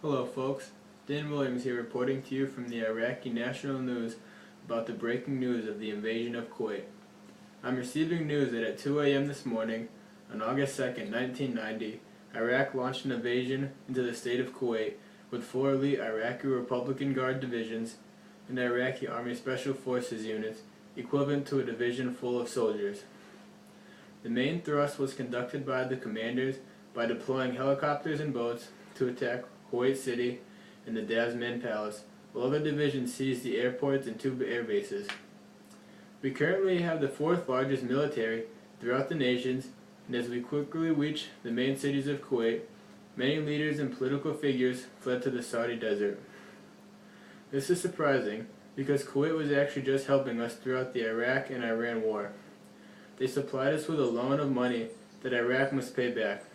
Hello folks, Dan Williams here reporting to you from the Iraqi National News about the breaking news of the invasion of Kuwait. I'm receiving news that at 2 a.m. this morning, on August 2nd, 1990, Iraq launched an invasion into the state of Kuwait with 4 elite Iraqi Republican Guard divisions and Iraqi Army Special Forces units equivalent to a division full of soldiers. The main thrust was conducted by the commanders by deploying helicopters and boats to attack Kuwait City and the Dasman Palace, while other divisions seized the airports and 2 air bases. We currently have the 4th largest military throughout the nations, and as we quickly reach the main cities of Kuwait, many leaders and political figures fled to the Saudi desert. This is surprising because Kuwait was actually just helping us throughout the Iraq and Iran war. They supplied us with a loan of money that Iraq must pay back.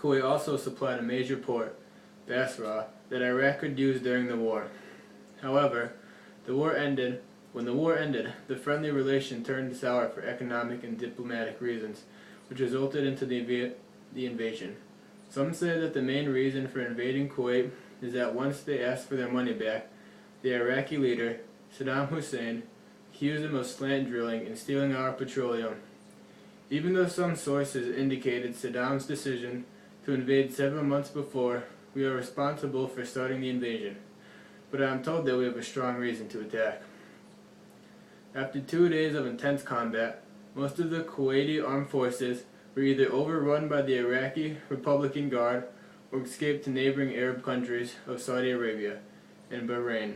Kuwait also supplied a major port, Basra, that Iraq could use during the war. However, when the war ended, the friendly relation turned sour for economic and diplomatic reasons, which resulted into the invasion. Some say that the main reason for invading Kuwait is that once they asked for their money back, the Iraqi leader, Saddam Hussein, accused them of slant drilling and stealing our petroleum. Even though some sources indicated Saddam's decision to invade several months before, we are responsible for starting the invasion, but I am told that we have a strong reason to attack. After 2 days of intense combat, most of the Kuwaiti armed forces were either overrun by the Iraqi Republican Guard or escaped to neighboring Arab countries of Saudi Arabia and Bahrain.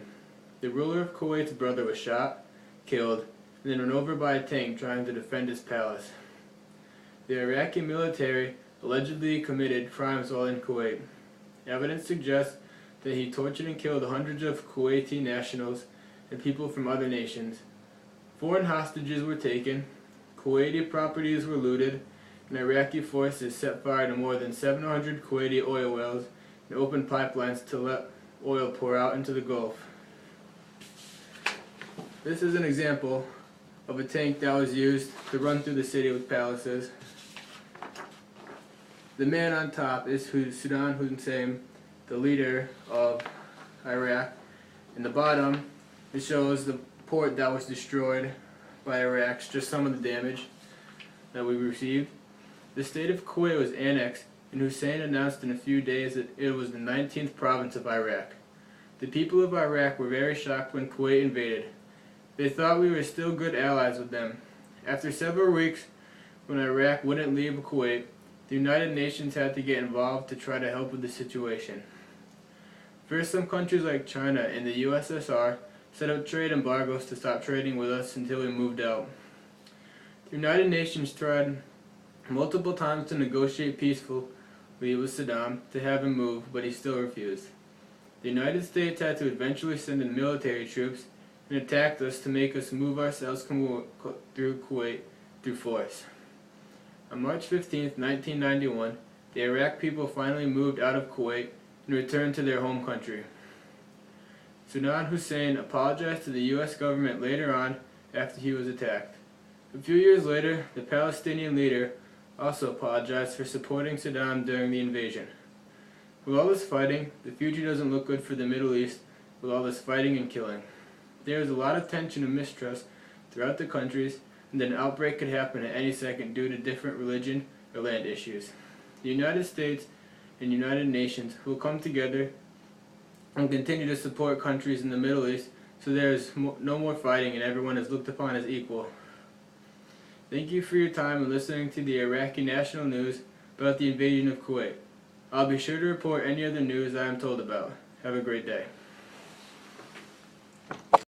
The ruler of Kuwait's brother was shot, killed, and then run over by a tank trying to defend his palace. The Iraqi military allegedly committed crimes while in Kuwait. Evidence suggests that he tortured and killed hundreds of Kuwaiti nationals and people from other nations. Foreign hostages were taken, Kuwaiti properties were looted, and Iraqi forces set fire to more than 700 Kuwaiti oil wells and opened pipelines to let oil pour out into the Gulf. This is an example of a tank that was used to run through the city with palaces. The man on top is Saddam Hussein, the leader of Iraq. In the bottom, it shows the port that was destroyed by Iraq, just some of the damage that we received. The state of Kuwait was annexed, and Hussein announced in a few days that it was the 19th province of Iraq. The people of Iraq were very shocked when Kuwait invaded. They thought we were still good allies with them. After several weeks, when Iraq wouldn't leave Kuwait, the United Nations had to get involved to try to help with the situation. First, some countries like China and the USSR set up trade embargoes to stop trading with us until we moved out. The United Nations tried multiple times to negotiate peacefully with Saddam to have him move, but he still refused. The United States had to eventually send in military troops and attacked us to make us move ourselves through Kuwait through force. On March 15, 1991, the Iraq people finally moved out of Kuwait and returned to their home country. Saddam Hussein apologized to the U.S. government later on after he was attacked. A few years later, the Palestinian leader also apologized for supporting Saddam during the invasion. With all this fighting, the future doesn't look good for the Middle East with all this fighting and killing. There is a lot of tension and mistrust throughout the countries, and an outbreak could happen at any second due to different religion or land issues. The United States and United Nations will come together and continue to support countries in the Middle East so there is no more fighting and everyone is looked upon as equal. Thank you for your time and listening to the Iraqi National News about the invasion of Kuwait. I'll be sure to report any other news I am told about. Have a great day.